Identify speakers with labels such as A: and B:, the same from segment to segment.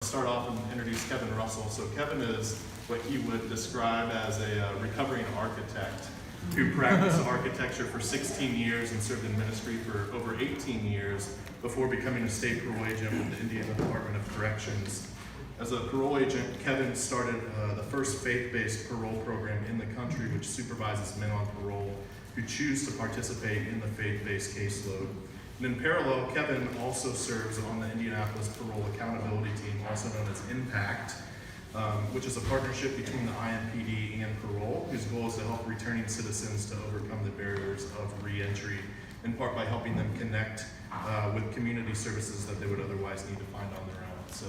A: Start off and introduce Kevin Russell. So Kevin is what he would describe as a recovering architect who practiced architecture for 16 years and served in ministry for over 18 years before becoming a state parole agent with the Indiana Department of Corrections. As a parole agent, Kevin started the first faith-based parole program in the country, which supervises men on parole who choose to participate in the faith-based caseload. And in parallel, Kevin also serves on the Indianapolis Parole Accountability Team, also known as IMPACT, which is a partnership between the IMPD and parole, whose goal is to help returning citizens to overcome the barriers of reentry, in part by helping them connect with community services that they would otherwise need to find on their own. So,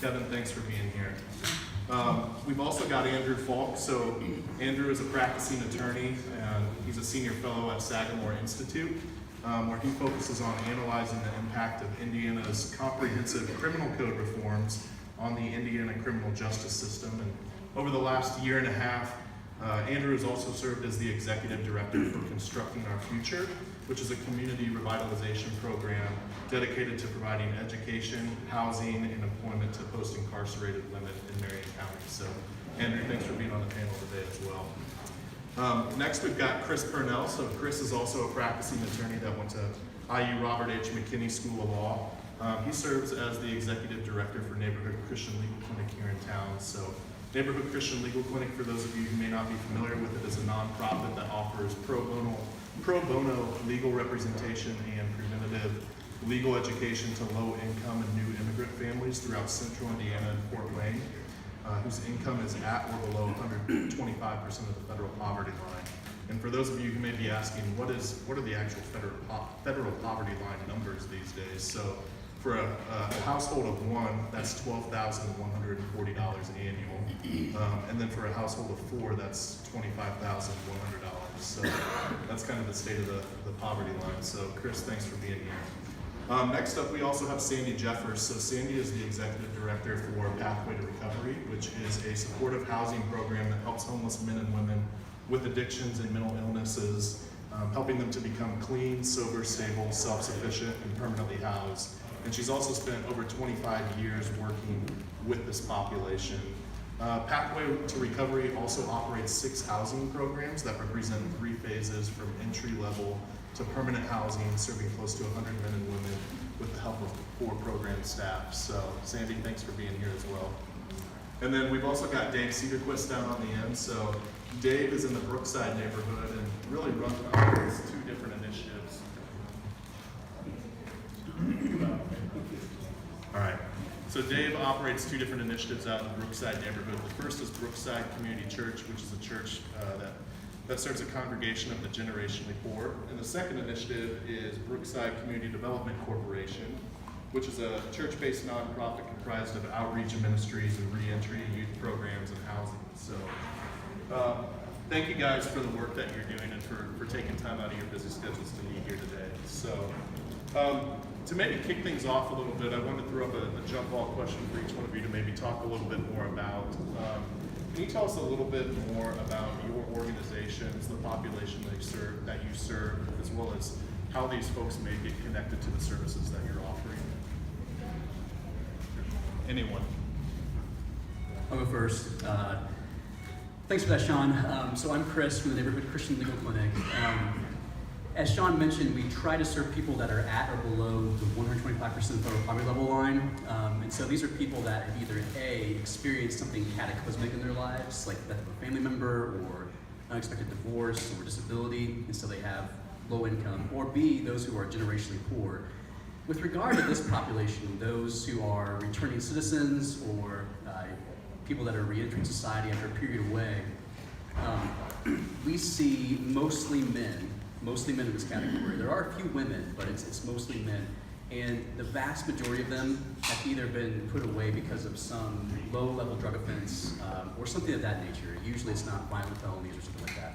A: Kevin, thanks for being here. We've also got Andrew Falk. So, Andrew is a practicing attorney, and he's a senior fellow at Sagamore Institute, where he focuses on analyzing the impact of Indiana's comprehensive criminal code reforms on the Indiana criminal justice system. And over the last year and a half, Andrew has also served as the executive director for Constructing Our Future, which is a community revitalization program dedicated to providing education, housing, and employment to post-incarcerated women in Marion County. So, Andrew, thanks for being on the panel today as well. Next, we've got Chris Purnell. So Chris is also a practicing attorney that went to IU Robert H. McKinney School of Law. He serves as the executive director for Neighborhood Christian Legal Clinic here in town. So Neighborhood Christian Legal Clinic, for those of you who may not be familiar with it, is a nonprofit that offers pro bono legal representation and preventative legal education to low-income and new immigrant families throughout central Indiana and Fort Wayne, whose income is at or below 125% of the federal poverty line. And for those of you who may be asking, what are the actual federal poverty line numbers these days? So for a household of one, that's $12,140 annual. And then for a household of four, that's $25,100. So that's kind of the state of the poverty line. So Chris, thanks for being here. Next up, we also have Sandy Jeffers. So Sandy is the executive director for Pathway to Recovery, which is a supportive housing program that helps homeless men and women with addictions and mental illnesses, helping them to become clean, sober, stable, self-sufficient, and permanently housed. And she's also spent over 25 years working with this population. Pathway to Recovery also operates 6 housing programs that represent 3 phases from entry level to permanent housing, serving close to 100 men and women with the help of 4 program staff. So, Sandy, thanks for being here as well. And then we've also got Dave Cederquist down on the end. So, Dave is in the Brookside neighborhood and really runs 2 different initiatives. All right. So Dave operates 2 different initiatives out in the Brookside neighborhood. The first is Brookside Community Church, which is a church that serves a congregation of the generationally poor. And the second initiative is Brookside Community Development Corporation, which is a church-based nonprofit comprised of outreach ministries and reentry, youth programs, and housing. So thank you guys for the work that you're doing and for taking time out of your busy schedules to be here today. So to maybe kick things off a little bit, I wanted to throw up a jump ball question for each one of you to maybe talk a little bit more about. Can you tell us a little bit more about your organizations, the population that you serve, as well as how these folks may get connected to the services that you're offering? Anyone?
B: I'll go first. Thanks for that, Sean. So I'm Chris from the Neighborhood Christian Legal Clinic. As Sean mentioned, we try to serve people that are at or below the 125% federal poverty level line. And so these are people that have either A, experienced something cataclysmic in their lives, like the death of a family member or unexpected divorce or disability, and so they have low income, or B, those who are generationally poor. With regard to this population, those who are returning citizens or people that are reentering society after a period away, we see mostly men in this category. There are a few women, but it's mostly men. And the vast majority of them have either been put away because of some low-level drug offense or something of that nature. Usually it's not violent felonies or something like that.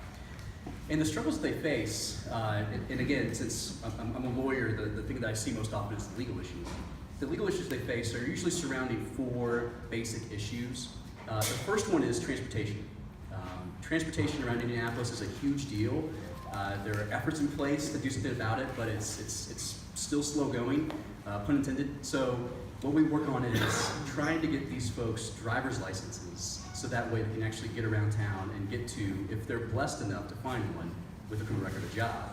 B: And the struggles they face, and again, since I'm a lawyer, the thing that I see most often is the legal issues. The legal issues they face are usually surrounding 4 basic issues. The first one is transportation. Transportation around Indianapolis is a huge deal. There are efforts in place to do something about it, but it's still slow going, pun intended. So what we work on is trying to get these folks driver's licenses so that way they can actually get around town and get to, if they're blessed enough to find one with a criminal record, a job.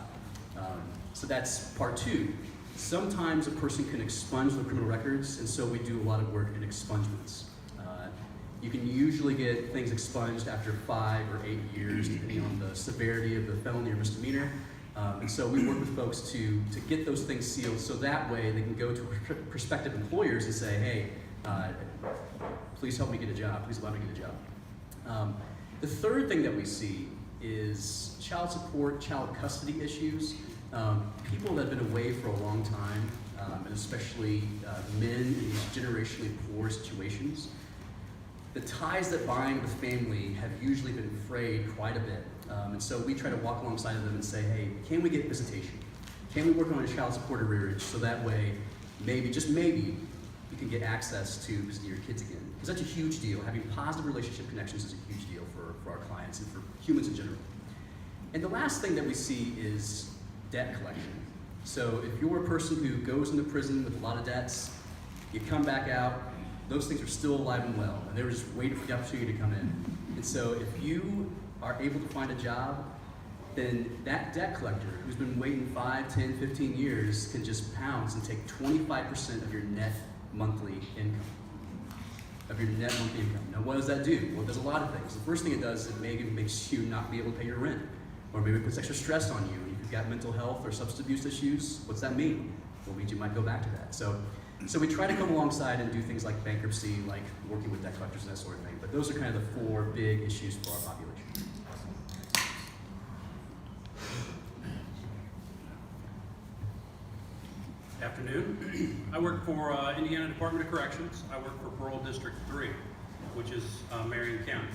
B: So that's part two. Sometimes a person can expunge their criminal records, and so we do a lot of work in expungements. You can usually get things expunged after 5 or 8 years, depending on the severity of the felony or misdemeanor. And so we work with folks to get those things sealed so that way they can go to prospective employers and say, hey, please help me get a job, please allow me to get a job. The third thing that we see is child support, child custody issues. People that have been away for a long time, and especially men in these generationally poor situations, the ties that bind the family have usually been frayed quite a bit. And so we try to walk alongside of them and say, hey, can we get visitation? Can we work on a child support arrearage so that way, maybe, just maybe, you can get access to visiting your kids again? Because that's a huge deal. Having positive relationship connections is a huge deal for our clients and for humans in general. And the last thing that we see is debt collection. So if you're a person who goes into prison with a lot of debts, you come back out, those things are still alive and well, and they were just waiting for the opportunity to come in. And so if you are able to find a job, then that debt collector who's been waiting 5, 10, 15 years can just pounce and take 25% of your net monthly income. Now what does that do? Well, it does a lot of things. The first thing it does, it maybe makes you not be able to pay your rent, or maybe it puts extra stress on you. If you've got mental health or substance abuse issues, what's that mean? Well, it means you might go back to that. So we try to come alongside and do things like bankruptcy, like working with debt collectors and that sort of thing. But those are kind of the 4 big issues for our population.
C: Afternoon. I work for Indiana Department of Corrections. I work for Parole District 3, which is Marion County.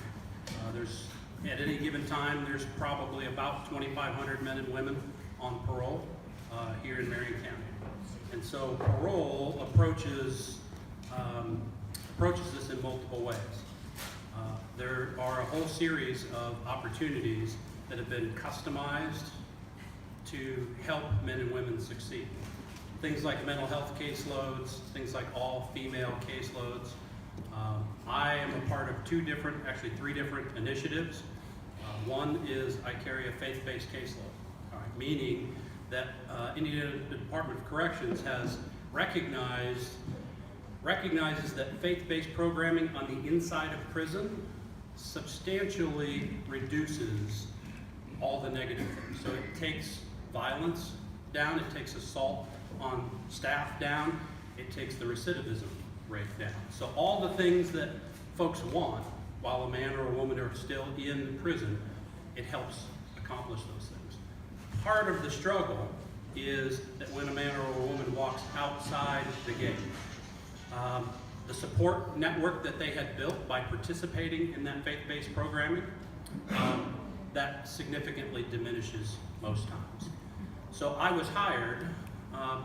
C: At any given time, there's probably about 2,500 men and women on parole here in Marion County. And so parole approaches this in multiple ways. There are a whole series of opportunities that have been customized to help men and women succeed. Things like mental health caseloads, things like all-female caseloads. I am a part of 3 different initiatives. One is I carry a faith-based caseload, meaning that Indiana Department of Corrections has recognizes that faith-based programming on the inside of prison substantially reduces all the negative things. So it takes violence down, it takes assault on staff down, it takes the recidivism rate down. So all the things that folks want while a man or a woman are still in prison, it helps accomplish those things. Part of the struggle is that when a man or a woman walks outside the gate, the support network that they had built by participating in that faith-based programming, that significantly diminishes most times. So I was hired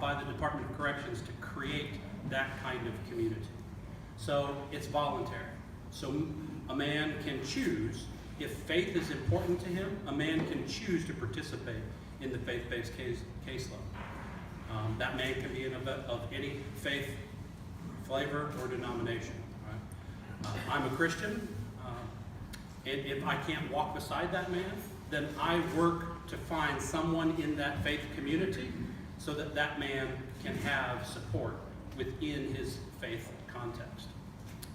C: by the Department of Corrections to create that kind of community. So it's voluntary. So a man can choose, if faith is important to him, a man can choose to participate in the faith-based caseload. That man can be of any faith, flavor, or denomination. Right? I'm a Christian. If I can't walk beside that man, then I work to find someone in that faith community so that that man can have support within his faith context.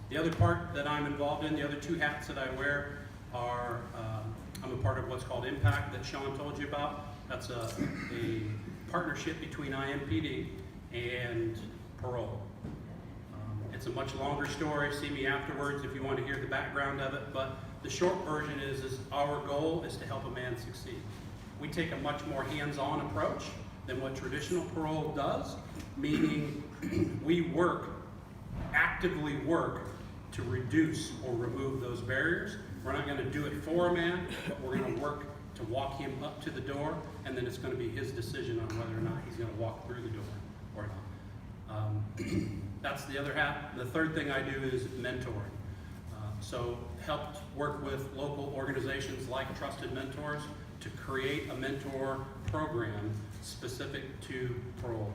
C: The other part that I'm involved in, the other 2 hats that I wear are, I'm a part of what's called Impact that Sean told you about. That's a partnership between IMPD and parole. It's a much longer story. See me afterwards if you want to hear the background of it. But the short version is our goal is to help a man succeed. We take a much more hands-on approach than what traditional parole does, meaning we actively work to reduce or remove those barriers. We're not going to do it for a man, but we're going to work to walk him up to the door, and then it's going to be his decision on whether or not he's going to walk through the door or not. That's the other half. The third thing I do is mentoring. So helped work with local organizations like Trusted Mentors to create a mentor program specific to parole.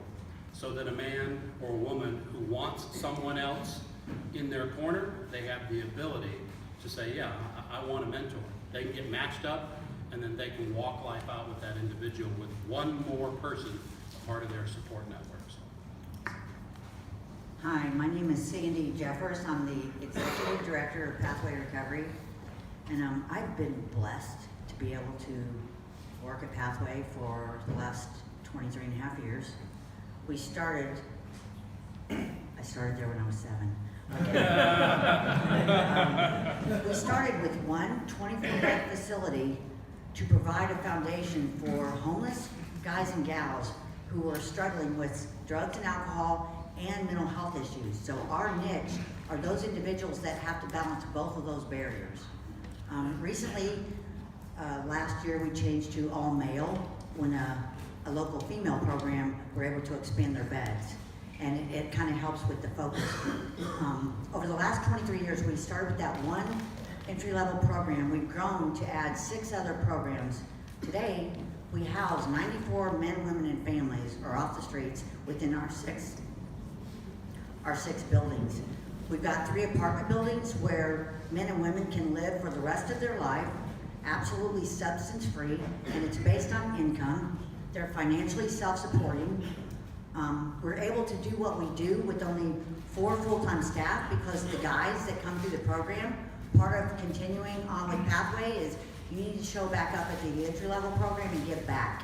C: so that a man or a woman who wants someone else in their corner, they have the ability to say, yeah, I want a mentor. They can get matched up, and then they can walk life out with that individual with one more person, part of their support network. So.
D: Hi, my name is Sandy Jeffers. I'm the Executive Director of Pathway Recovery, and I've been blessed to be able to work at Pathway for the last 23 and a half years. I started there when I was 7. Okay. We started with one 24-bed facility to provide a foundation for homeless guys and gals who are struggling with drugs and alcohol and mental health issues. So our niche are those individuals that have to balance both of those barriers. Recently, last year we changed to all male when a local female program were able to expand their beds. And it kind of helps with the focus. Over the last 23 years, we started with that one entry-level program. We've grown to add 6 other programs. Today, we house 94 men, women, and families are off the streets within our six buildings. We've got 3 apartment buildings where men and women can live for the rest of their life, absolutely substance-free, and it's based on income. They're financially self-supporting. We're able to do what we do with only 4 full-time staff because the guys that come through the program, part of continuing on with Pathway is you need to show back up at the entry-level program and give back.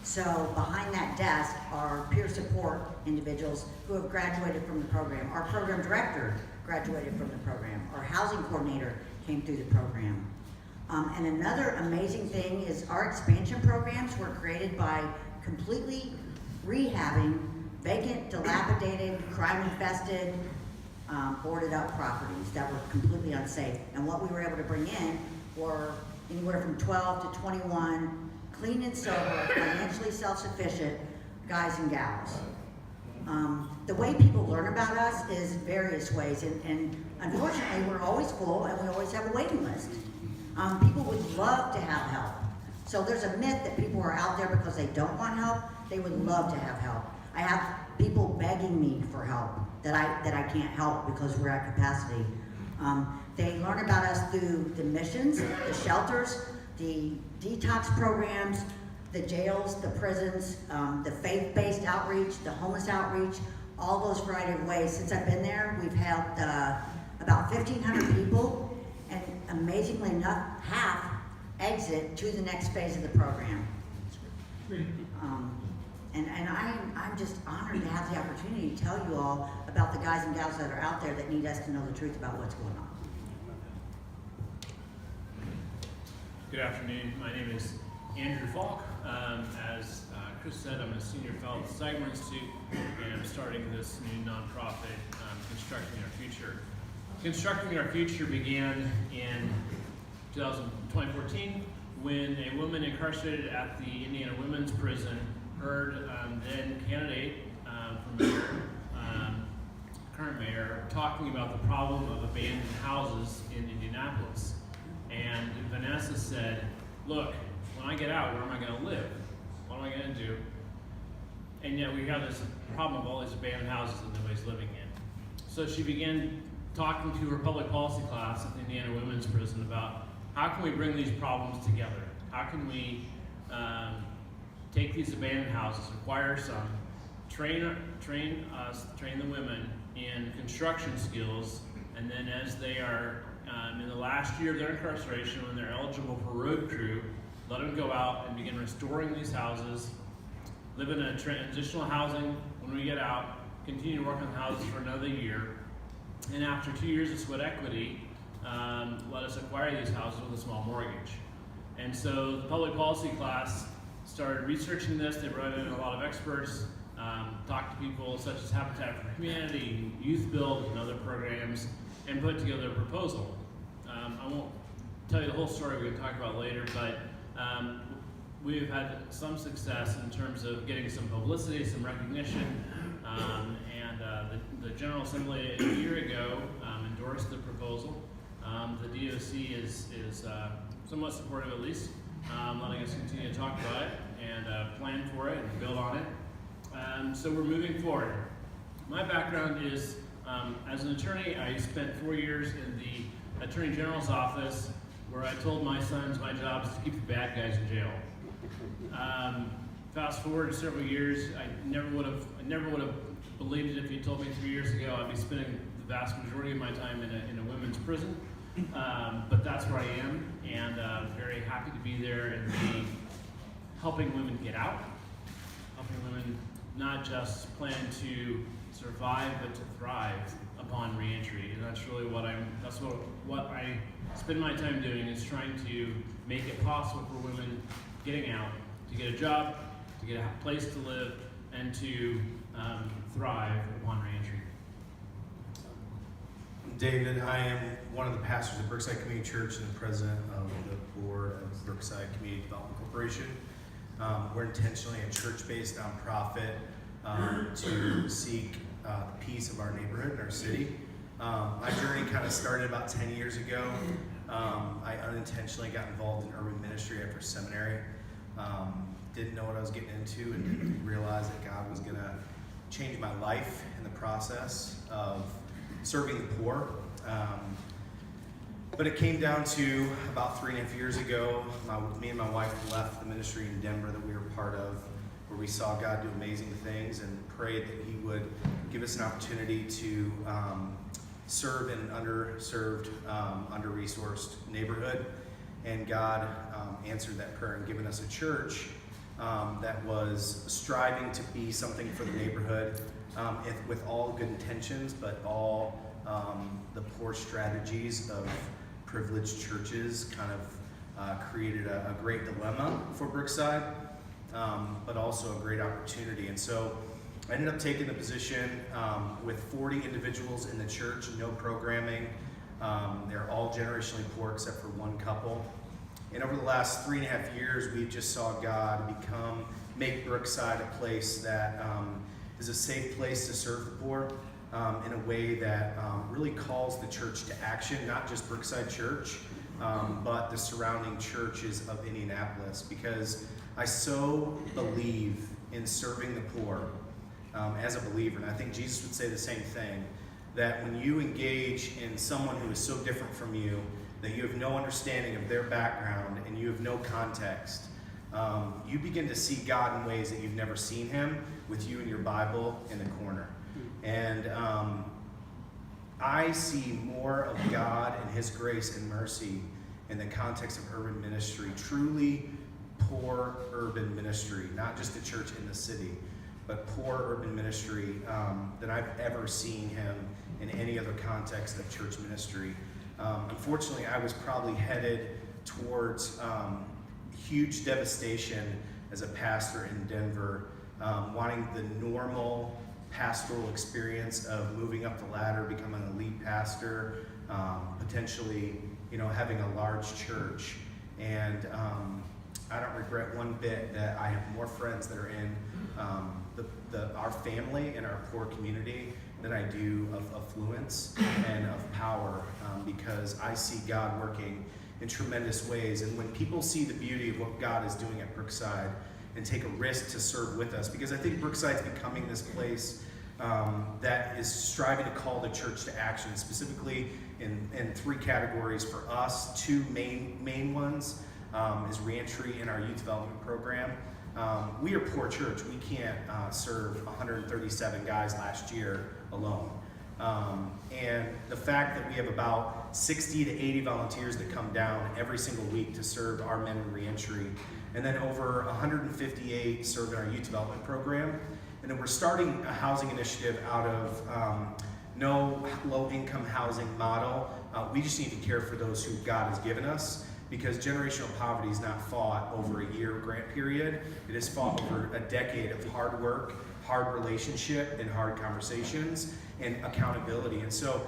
D: So behind that desk are peer support individuals who have graduated from the program. Our program director graduated from the program. Our housing coordinator came through the program. And another amazing thing is our expansion programs were created by completely rehabbing vacant, dilapidated, crime-infested, boarded up properties that were completely unsafe. And what we were able to bring in were anywhere from 12 to 21 clean and sober, financially self-sufficient guys and gals. The way people learn about us is various ways, and unfortunately we're always full and we always have a waiting list. People would love to have help. So there's a myth that people are out there because they don't want help. They would love to have help. I have people begging me for help that I can't help because we're at capacity. They learn about us through the missions, the shelters, the detox programs, the jails, the prisons, the faith-based outreach, the homeless outreach, all those variety of ways. Since I've been there, we've helped about 1,500 people, and amazingly enough, half exit to the next phase of the program. And I'm just honored to have the opportunity to tell you all about the guys and gals that are out there that need us to know the truth about what's going on.
E: Good afternoon. My name is Andrew Falk. As Chris said, I'm a senior fellow at the Saginaw Institute, and I'm starting this new nonprofit, Constructing Our Future. Constructing Our Future began in 2014 when a woman incarcerated at the Indiana Women's Prison heard then candidate for mayor, current mayor, talking about the problem of abandoned houses in Indianapolis. And Vanessa said, look, when I get out, where am I going to live? What am I going to do? And yet we have this problem of all these abandoned houses that nobody's living in. So she began talking to her public policy class at the Indiana Women's Prison about how can we bring these problems together? How can we take these abandoned houses, acquire some, train the women in construction skills, and then as they are in the last year of their incarceration, when they're eligible for road crew, let them go out and begin restoring these houses, live in a transitional housing when we get out, continue to work on the houses for another year, and after 2 years of sweat equity, let us acquire these houses with a small mortgage. And so the public policy class started researching this. They brought in a lot of experts, talked to people such as Habitat for Humanity, Youth Build, and other programs, and put together a proposal. I won't tell you the whole story, we're going to talk about later, but we've had some success in terms of getting some publicity, some recognition, and the General Assembly a year ago endorsed the proposal. The DOC is somewhat supportive, at least, letting us continue to talk about it and plan for it and build on it. So we're moving forward. My background is, as an attorney, I spent 4 years in the Attorney General's office, where I told my sons my job is to keep the bad guys in jail. Fast forward several years, I never would have believed it if you told me 3 years ago I'd be spending the vast majority of my time in a women's prison. But that's where I am, and very happy to be there and be helping women get out, helping women not just plan to survive, but to thrive upon reentry. And that's really what I spend my time doing, is trying to make it possible for women getting out to get a job, to get a place to live, and to thrive upon reentry.
F: David, I am one of the pastors at Brookside Community Church and the president of the board of Brookside Community Development Corporation. We're intentionally a church-based nonprofit to seek the peace of our neighborhood and our city. My journey kind of started about 10 years ago. I unintentionally got involved in urban ministry after seminary. Didn't know what I was getting into, and didn't realize that God was going to change my life in the process of serving the poor. But it came down to about 3.5 years ago, me and my wife left the ministry in Denver that we were part of, where we saw God do amazing things, and prayed that He would give us an opportunity to serve in an underserved, under-resourced neighborhood. And God answered that prayer and given us a church that was striving to be something for the neighborhood, with all good intentions, but all the poor strategies of privileged churches kind of created a great dilemma for Brookside, but also a great opportunity. And so I ended up taking the position with 40 individuals in the church, no programming. They're all generationally poor except for one couple. And over the last 3.5 years, we just saw God make Brookside a place that is a safe place to serve the poor in a way that really calls the church to action, not just Brookside Church, but the surrounding churches of Indianapolis, because I so believe in serving the poor as a believer. And I think Jesus would say the same thing, that when you engage in someone who is so different from you, that you have no understanding of their background and you have no context, you begin to see God in ways that you've never seen Him, with you and your Bible in the corner. And I see more of God and His grace and mercy in the context of urban ministry, truly poor urban ministry, not just a church in the city, but poor urban ministry than I've ever seen Him in any other context of church ministry. Unfortunately, I was probably headed towards huge devastation as a pastor in Denver, wanting the normal pastoral experience of moving up the ladder, becoming a lead pastor, potentially, having a large church. And I don't regret one bit that I have more friends that are in our family and our poor community than I do of affluence and of power, because I see God working in tremendous ways. And when people see the beauty of what God is doing at Brookside and take a risk to serve with us, because I think Brookside's becoming this place that is striving to call the church to action, specifically in 3 categories for us. 2 main ones is reentry and our youth development program. We are a poor church. We can't serve 137 guys last year alone. And the fact that we have about 60 to 80 volunteers that come down every single week to serve our men in reentry, and then over 158 serve in our youth development program. And then we're starting a housing initiative out of no low-income housing model. We just need to care for those who God has given us, because generational poverty is not fought over a year grant period. It is fought over a decade of hard work, hard relationship, and hard conversations and accountability. And so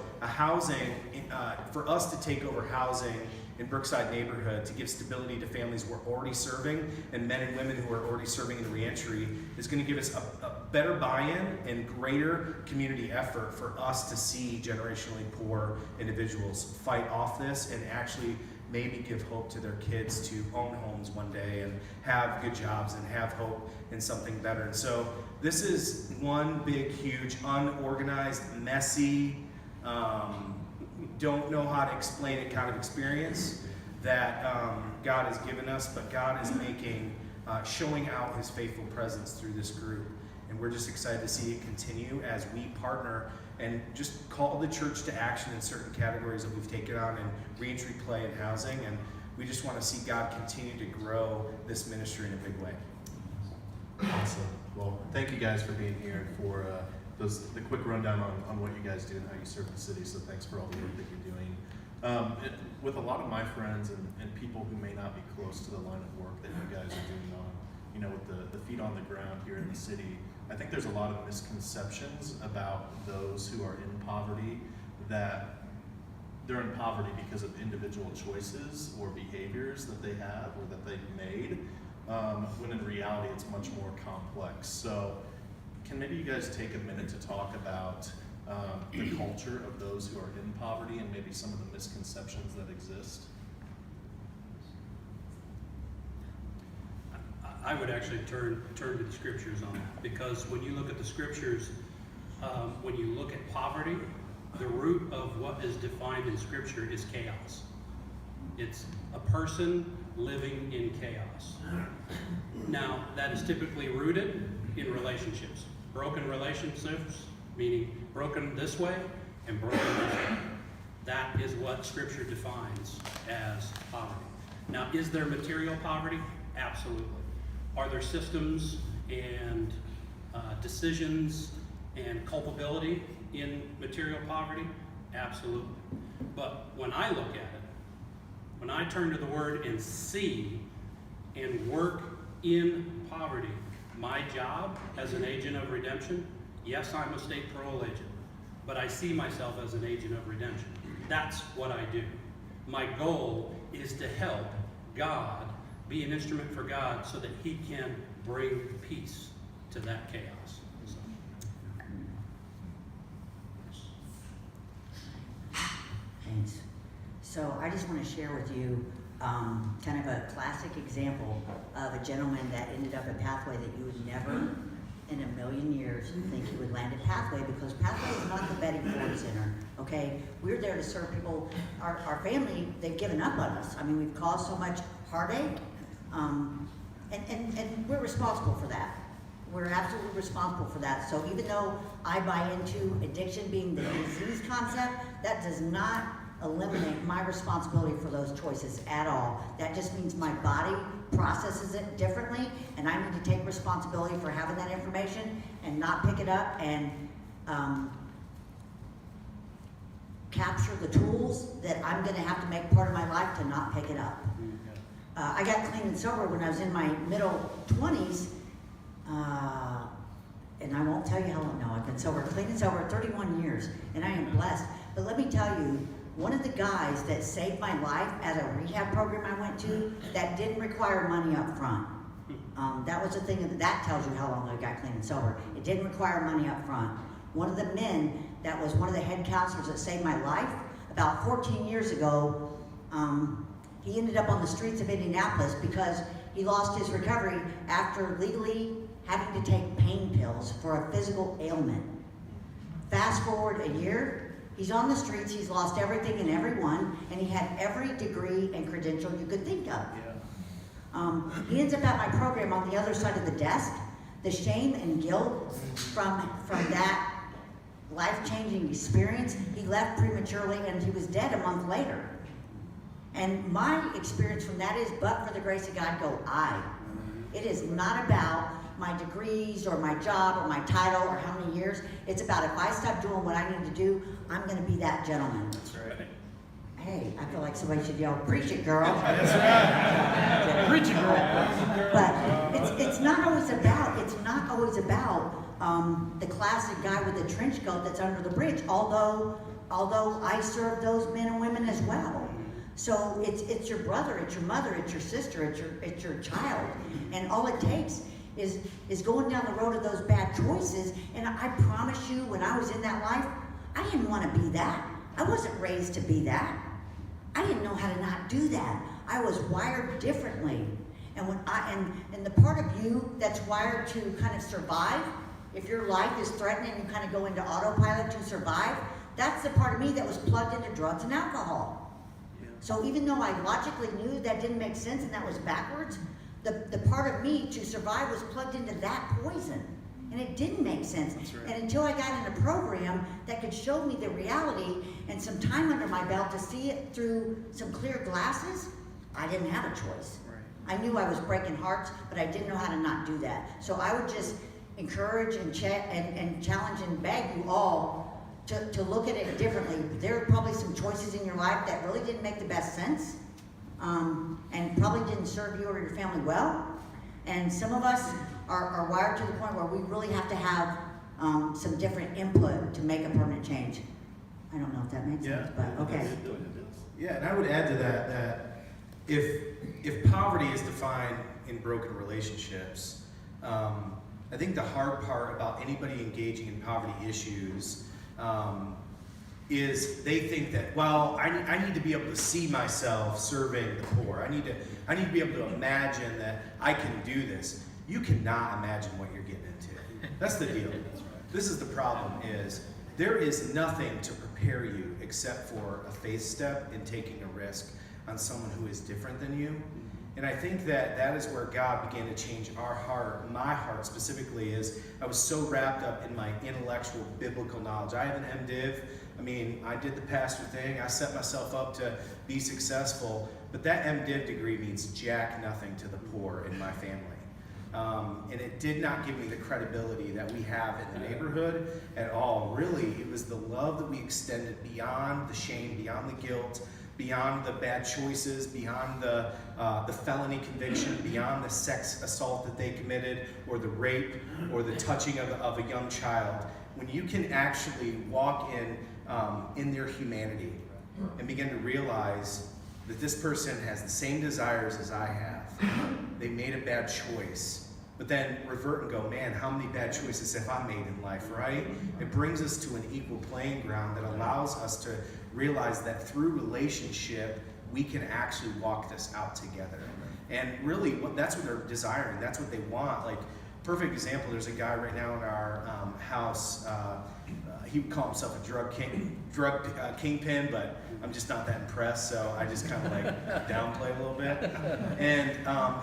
F: for us to take over housing in Brookside neighborhood, to give stability to families we're already serving and men and women who are already serving in reentry, is going to give us a better buy-in and greater community effort for us to see generationally poor individuals fight off this and actually maybe give hope to their kids to own homes one day and have good jobs and have hope in something better. And so this is one big, huge, unorganized, messy, don't know how to explain it kind of experience that God has given us, but God is showing out his faithful presence through this group. And we're just excited to see it continue as we partner and just call the church to action in certain categories that we've taken on in reentry, play, and housing. And we just want to see God continue to grow this ministry in a big way.
A: Awesome. Well, thank you guys for being here and for the quick rundown on what you guys do and how you serve the city. So thanks for all the work that you're doing. With a lot of my friends and people who may not be close to the line of work that you guys are doing on, with the feet on the ground here in the city, I think there's a lot of misconceptions about those who are in poverty, that they're in poverty because of individual choices or behaviors that they have or that they've made, when in reality it's much more complex. So can maybe you guys take a minute to talk about the culture of those who are in poverty and maybe some of the misconceptions that exist?
C: I would actually turn to the scriptures on that, because when you look at the scriptures, when you look at poverty, the root of what is defined in scripture is chaos. It's a person living in chaos. Now, that is typically rooted in relationships. Broken relationships, meaning broken this way and broken this way. That is what scripture defines as poverty. Now, is there material poverty? Absolutely. Are there systems and decisions and culpability in material poverty? Absolutely. But when I look at it, when I turn to the word and see and work in poverty, my job as an agent of redemption, yes, I'm a state parole agent, but I see myself as an agent of redemption. That's what I do. My goal is to help God be an instrument for God so that he can bring peace to that chaos.
D: Thanks. So I just want to share with you kind of a classic example of a gentleman that ended up a pathway that you would never in a million years think you would land at Pathway, because Pathway is not the Betty Ford Center, okay? We're there to serve people. Our family, they've given up on us. I mean, we've caused so much heartache, and we're responsible for that. We're absolutely responsible for that. So even though I buy into addiction being the disease concept, that does not eliminate my responsibility for those choices at all. That just means my body processes it differently, and I need to take responsibility for having that information and not pick it up and capture the tools that I'm going to have to make part of my life to not pick it up. I got clean and sober when I was in my middle 20s, and I won't tell you how long. No, I've been sober, clean and sober 31 years, and I am blessed. But let me tell you, one of the guys that saved my life at a rehab program I went to that didn't require money up front. That was the thing, that tells you how long I got clean and sober. It didn't require money up front. One of the men that was one of the head counselors that saved my life, about 14 years ago, he ended up on the streets of Indianapolis because he lost his recovery after legally having to take pain pills for a physical ailment. Fast forward a year, he's on the streets, he's lost everything and everyone, and he had every degree and credential you could think of. He ends up at my program on the other side of the desk. The shame and guilt from that life-changing experience, he left prematurely and he was dead a month later. And my experience from that is, but for the grace of God, go I. It is not about my degrees or my job or my title or how many years. It's about if I stop doing what I need to do, I'm going to be that gentleman.
A: That's right.
D: Hey, I feel like somebody should yell, "Preach it, girl."
A: That's right.
D: Preach it, girl. But it's not always about the classic guy with the trench coat that's under the bridge, although I serve those men and women as well. So it's your brother, it's your mother, it's your sister, it's your child. And all it takes is going down the road of those bad choices. And I promise you, when I was in that life, I didn't want to be that. I wasn't raised to be that. I didn't know how to not do that. I was wired differently. And when and the part of you that's wired to kind of survive, if your life is threatening, you kind of go into autopilot to survive. That's the part of me that was plugged into drugs and alcohol. So even though I logically knew that didn't make sense and that was backwards, the part of me to survive was plugged into that poison. And it didn't make sense.
F: Right.
D: And until I got in a program that could show me the reality and some time under my belt to see it through some clear glasses, I didn't have a choice.
F: Right.
D: I knew I was breaking hearts, but I didn't know how to not do that. So I would just encourage and challenge and beg you all to look at it differently. There are probably some choices in your life that really didn't make the best sense, and probably didn't serve you or your family well. And some of us are wired to the point where we really have to have some different input to make a permanent change. I don't know if that makes sense, but okay.
F: Yeah, and I would add to that if poverty is defined in broken relationships, I think the hard part about anybody engaging in poverty issues is they think that, well, I need to be able to see myself serving the poor. I need to be able to imagine that I can do this. You cannot imagine what you're getting into. That's the deal. This is the problem, is there is nothing to prepare you except for a faith step in taking a risk on someone who is different than you. And I think that is where God began to change our heart. My heart specifically is I was so wrapped up in my intellectual biblical knowledge. I have an MDiv. I mean, I did the pastor thing. I set myself up to be successful. But that MDiv degree means jack nothing to the poor in my family. And it did not give me the credibility that we have in the neighborhood at all. Really, it was the love that we extended beyond the shame, beyond the guilt, beyond the bad choices, beyond the felony conviction, beyond the sex assault that they committed, or the rape, or the touching of a young child. When you can actually walk in their humanity and begin to realize that this person has the same desires as I have. They made a bad choice, but then revert and go, man, how many bad choices have I made in life, right? It brings us to an equal playing ground that allows us to realize that through relationship, we can actually walk this out together. And really, that's what they're desiring. That's what they want. Like, perfect example, there's a guy right now in our house. He would call himself a drug kingpin, but I'm just not that impressed, so I just kind of like downplay a little bit. And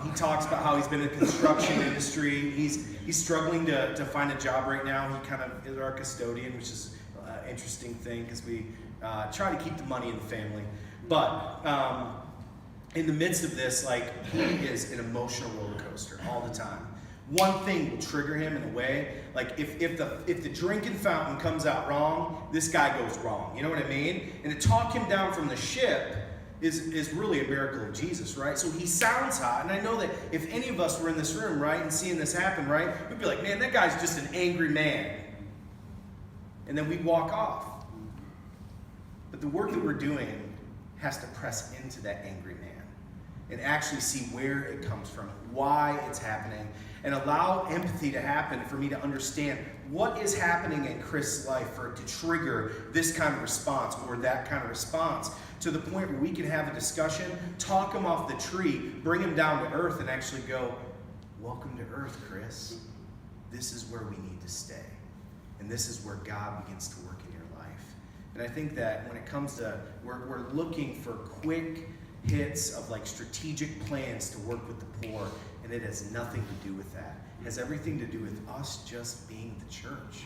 F: he talks about how he's been in the construction industry. He's struggling to find a job right now. He kind of is our custodian, which is an interesting thing because we try to keep the money in the family. But in the midst of this, like, he is an emotional roller coaster all the time. One thing will trigger him in a way, like if the drinking fountain comes out wrong, this guy goes wrong. You know what I mean? And to talk him down from the ship is really a miracle of Jesus, right? So he sounds hot, and I know that if any of us were in this room, right, and seeing this happen, right, we'd be like, man, that guy's just an angry man. And then we'd walk off. But the work that we're doing has to press into that angry man and actually see where it comes from, why it's happening, and allow empathy to happen for me to understand what is happening in Chris' life for it to trigger this kind of response or that kind of response, to the point where we can have a discussion, talk him off the tree, bring him down to earth, and actually go, welcome to earth, Chris. This is where we need to stay. And this is where God begins to work in your life. And I think that when it comes to, we're looking for quick hits of like strategic plans to work with the poor, and it has nothing to do with that. It has everything to do with us just being the church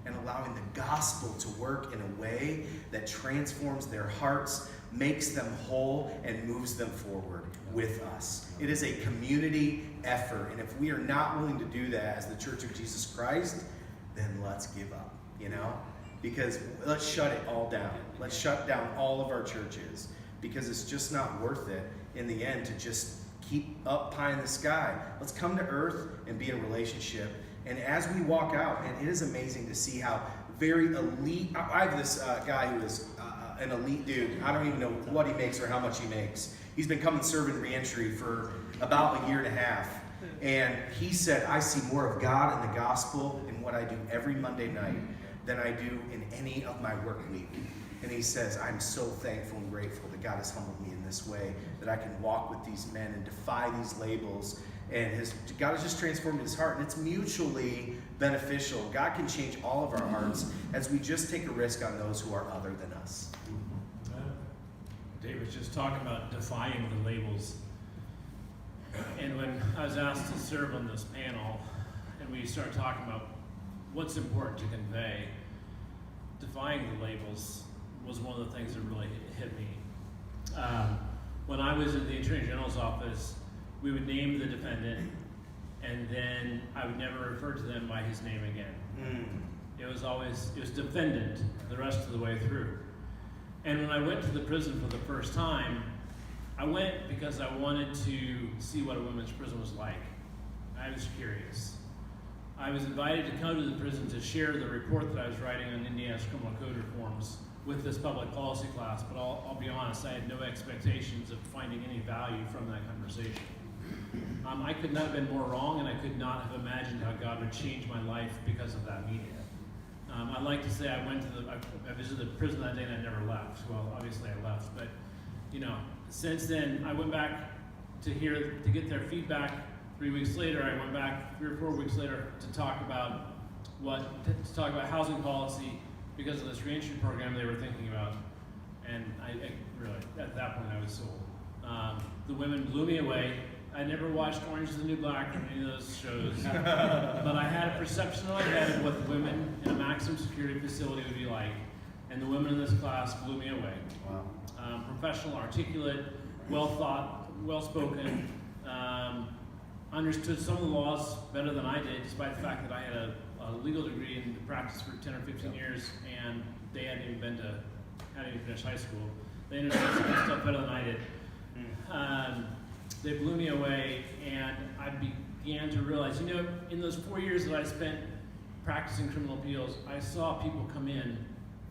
F: and allowing the gospel to work in a way that transforms their hearts, makes them whole, and moves them forward with us. It is a community effort, and if we are not willing to do that as the Church of Jesus Christ, then let's give up, you know? Because let's shut it all down. Let's shut down all of our churches, because it's just not worth it in the end to just keep up pie in the sky. Let's come to earth and be in a relationship. And as we walk out, and it is amazing to see how very elite, I have this guy who is an elite dude. I don't even know what he makes or how much he makes. He's been coming serving Reentry for about a year and a half. And he said, I see more of God and the gospel in what I do every Monday night than I do in any of my work week. And he says, I'm so thankful and grateful that God has humbled me in this way, that I can walk with these men and defy these labels. And God has just transformed his heart, and it's mutually beneficial. God can change all of our hearts as we just take a risk on those who are other than us.
E: Dave was just talking about defying the labels. And when I was asked to serve on this panel, and we started talking about what's important to convey, defying the labels was one of the things that really hit me. When I was in the Attorney General's office, we would name the defendant, and then I would never refer to them by his name again. It was defendant the rest of the way through. And when I went to the prison for the first time, I went because I wanted to see what a women's prison was like. I was curious. I was invited to come to the prison to share the report that I was writing on Indiana's criminal code reforms with this public policy class, but I'll be honest, I had no expectations of finding any value from that conversation. I could not have been more wrong, and I could not have imagined how God would change my life because of that meeting. I like to say I visited the prison that day and I never left. Well, obviously I left, but since then I went back to get their feedback. 3 weeks later, I went back 3 or 4 weeks later to talk about housing policy because of this reentry program they were thinking about. And I really, at that point, I was sold. The women blew me away. I never watched Orange is the New Black or any of those shows, but I had a perception in my head of what the women in a maximum security facility would be like, and the women in this class blew me away.
F: Wow.
E: Professional, articulate, well thought, well spoken, understood some of the laws better than I did, despite the fact that I had a legal degree and practiced for 10 or 15 years, and they hadn't even finished high school. They understood some of the stuff better than I did. They blew me away, and I began to realize, in those 4 years that I spent practicing criminal appeals, I saw people come in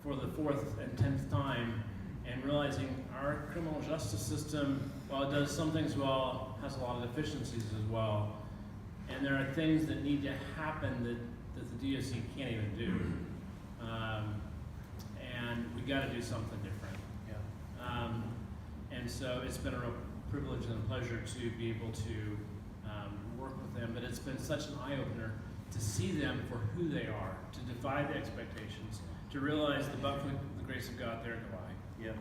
E: for the 4th and 10th time and realizing our criminal justice system, while it does some things well, has a lot of deficiencies as well. And there are things that need to happen that the DOC can't even do. And we got to do something different.
F: Yeah.
E: And so it's been a real privilege and a pleasure to be able to work with them, but it's been such an eye-opener to see them for who they are, to defy the expectations, to realize the grace of God there in the lie.
F: Yeah.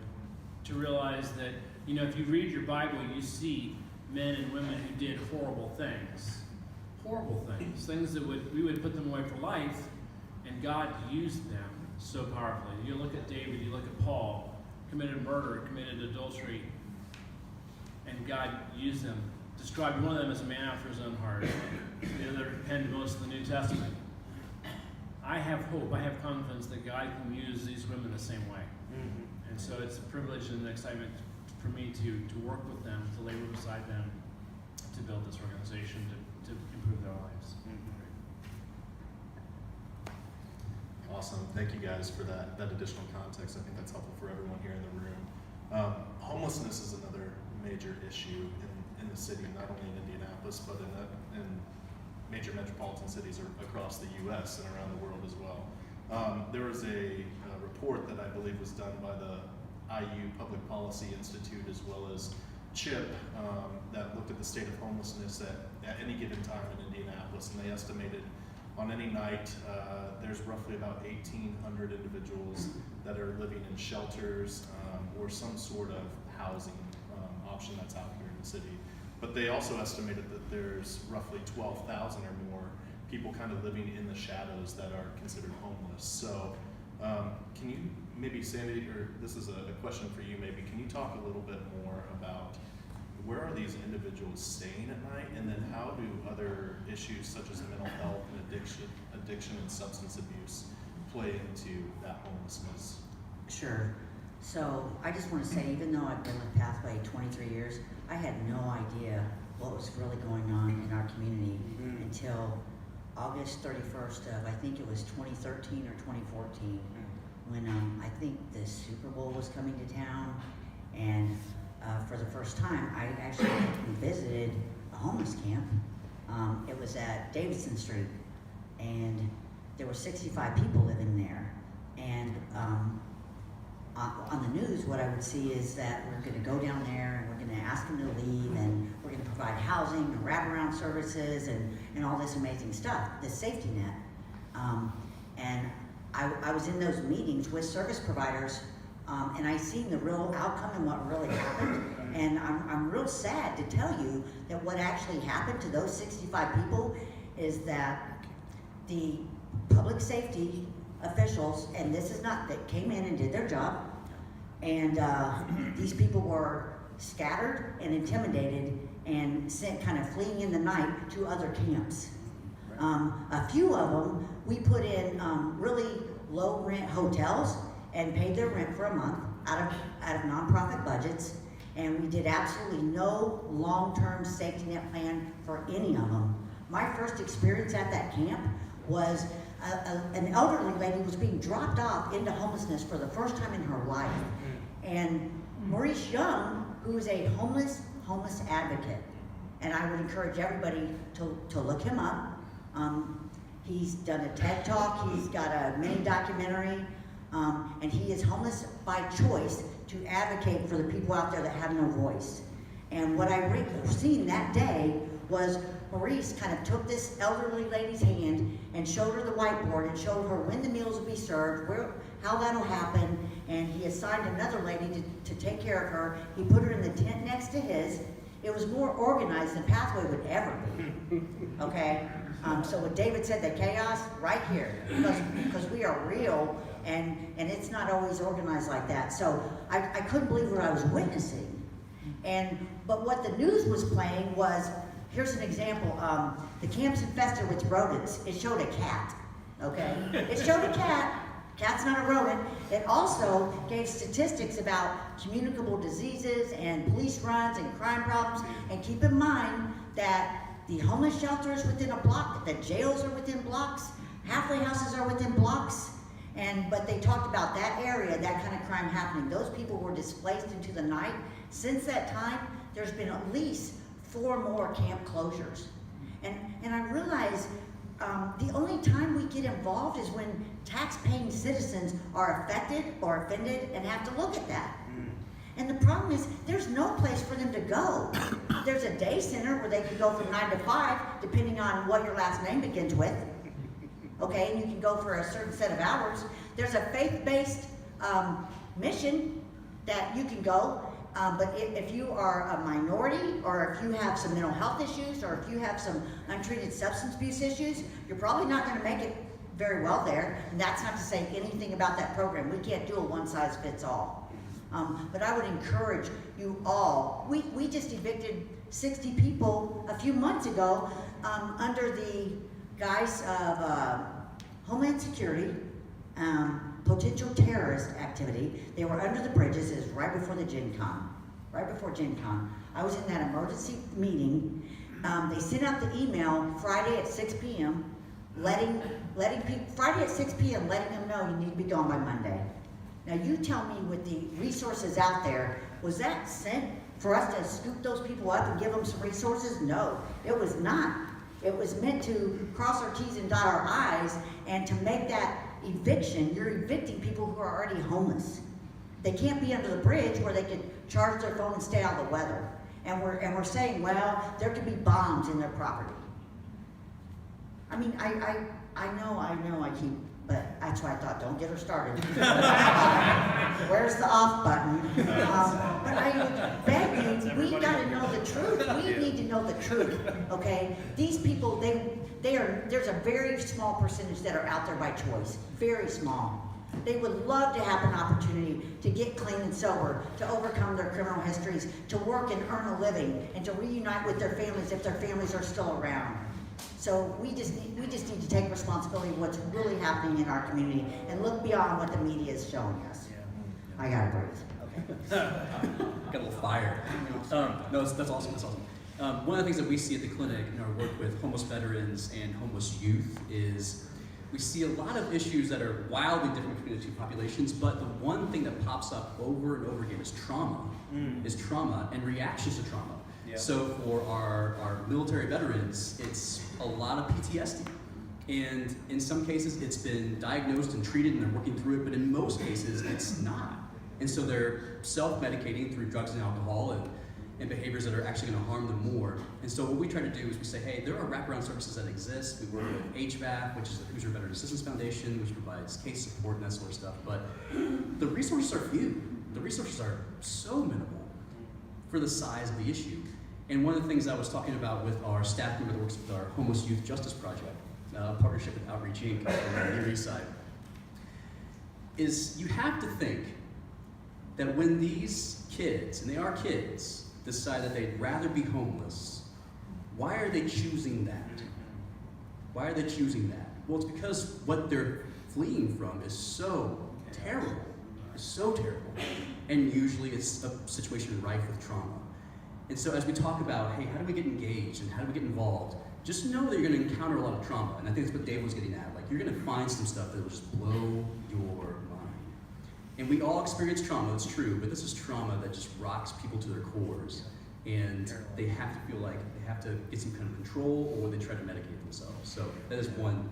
E: To realize that, if you read your Bible, you see men and women who did horrible things that we would put them away for life, and God used them so powerfully. You look at David, you look at Paul, committed murder, committed adultery, and God used them. Described one of them as a man after his own heart. The other penned most of the New Testament. I have hope, I have confidence that God can use these women the same way.
F: Mm-hmm.
E: And so it's a privilege and an excitement for me to work with them, to labor beside them, to build this organization, to improve their lives.
A: Awesome. Thank you guys for that additional context. I think that's helpful for everyone here in the room. Homelessness is another major issue in the city, not only in Indianapolis, but in major metropolitan cities across the U.S. and around the world as well. There was a report that I believe was done by the IU Public Policy Institute as well as CHIP that looked at the state of homelessness at any given time in Indianapolis, and they estimated on any night there's roughly about 1,800 individuals that are living in shelters or some sort of housing option that's out here in the city. But they also estimated that there's roughly 12,000 or more people kind of living in the shadows that are considered homeless. So can you maybe, Sandy, or this is a question for you maybe, can you talk a little bit more about where are these individuals staying at night, and then how do other issues such as mental health and addiction and substance abuse play into that homelessness?
D: Sure. So I just want to say, even though I've been with Pathway 23 years, I had no idea what was really going on in our community until August 31st of, I think it was 2013 or 2014, when I think the Super Bowl was coming to town, and for the first time, I actually visited a homeless camp, It was at Davidson Street, and there were 65 people living there. And on the news, what I would see is that we're going to go down there and we're going to ask them to leave, and we're going to provide housing and wraparound services and all this amazing stuff, this safety net. And I was in those meetings with service providers, and I seen the real outcome and what really happened. And I'm real sad to tell you that what actually happened to those 65 people is that the public safety officials, and this is not, that came in and did their job, and these people were scattered and intimidated and sent kind of fleeing in the night to other camps. A few of them, we put in really low rent hotels and paid their rent for a month out of nonprofit budgets, and we did absolutely no long-term safety net plan for any of them. My first experience at that camp was an elderly lady was being dropped off into homelessness for the first time in her life. And Maurice Young, who is a homeless advocate, and I would encourage everybody to look him up. He's done a TED Talk, he's got a mini documentary, and he is homeless by choice to advocate for the people out there that have no voice. And what I seen that day was Maurice kind of took this elderly lady's hand and showed her the whiteboard and showed her when the meals will be served, how that'll happen, and he assigned another lady to take care of her. He put her in the tent next to his. It was more organized than Pathway would ever be, okay? So what David said, the chaos, right here, because we are real, and it's not always organized like that. So I couldn't believe what I was witnessing. But what the news was playing was, here's an example, the camp's infested with rodents. It showed a cat, okay? It showed a cat. Cat's not a rodent. It also gave statistics about communicable diseases and police runs and crime problems. And keep in mind that the homeless shelter is within a block, the jails are within blocks, halfway houses are within blocks. But they talked about that area, that kind of crime happening. Those people were displaced into the night. Since that time, there's been at least 4 more camp closures. And I realize the only time we get involved is when tax-paying citizens are affected or offended and have to look at that. And the problem is, there's no place for them to go. There's a day center where they can go from 9 to 5, depending on what your last name begins with. Okay, and you can go for a certain set of hours. There's a faith-based mission that you can go, but if you are a minority, or if you have some mental health issues, or if you have some untreated substance abuse issues, you're probably not going to make it very well there. And that's not to say anything about that program. We can't do a one-size-fits-all. But I would encourage you all. We just evicted 60 people a few months ago under the guise of Homeland Security, potential terrorist activity. They were under the bridges. It was right before the Gen Con. Right before Gen Con. I was in that emergency meeting. They sent out the email Friday at 6 p.m. letting people, Friday at 6 p.m. letting them know you need to be gone by Monday. Now you tell me, with the resources out there, was that sent for us to scoop those people up and give them some resources? No, it was not. It was meant to cross our T's and dot our I's, and to make that eviction, you're evicting people who are already homeless. They can't be under the bridge where they can charge their phone and stay out of the weather. And we're saying, well, there could be bombs in their property. I mean, I know I keep, but that's why I thought, don't get her started. Where's the off button? But I beg you, we gotta know the truth. We need to know the truth, okay? These people, there's a very small percentage that are out there by choice, very small. They would love to have an opportunity to get clean and sober, to overcome their criminal histories, to work and earn a living, and to reunite with their families if their families are still around. So we just need to take responsibility of what's really happening in our community and look beyond what the media is showing us. I gotta breathe.
B: Got a little fire. No, that's awesome. That's awesome. One of the things that we see at the clinic in our work with homeless veterans and homeless youth is we see a lot of issues that are wildly different between the two populations, but the one thing that pops up over and over again is trauma. Is trauma and reactions to trauma.
F: Yeah.
B: So for our military veterans, it's a lot of PTSD. And in some cases, it's been diagnosed and treated and they're working through it, but in most cases, it's not. And so they're self-medicating through drugs and alcohol and behaviors that are actually going to harm them more. And so what we try to do is we say, hey, there are wraparound services that exist. We work with HVAC, which is the Hoosier Veteran Assistance Foundation, which provides case support and that sort of stuff. But the resources are few. The resources are so minimal for the size of the issue. And one of the things I was talking about with our staff member that works with our Homeless Youth Justice Project, partnership with Outreach Inc. on the Near East Side, is you have to think that when these kids, and they are kids, decide that they'd rather be homeless, why are they choosing that? Why are they choosing that? Well, it's because what they're fleeing from is so terrible. It's so terrible. And usually it's a situation rife with trauma. And so as we talk about, hey, how do we get engaged and how do we get involved? Just know that you're going to encounter a lot of trauma. And I think that's what Dave was getting at. Like, you're going to find some stuff that will just blow your mind. And we all experience trauma, it's true, but this is trauma that just rocks people to their cores. And they have to feel like they have to get some kind of control, or they try to medicate themselves. So that is one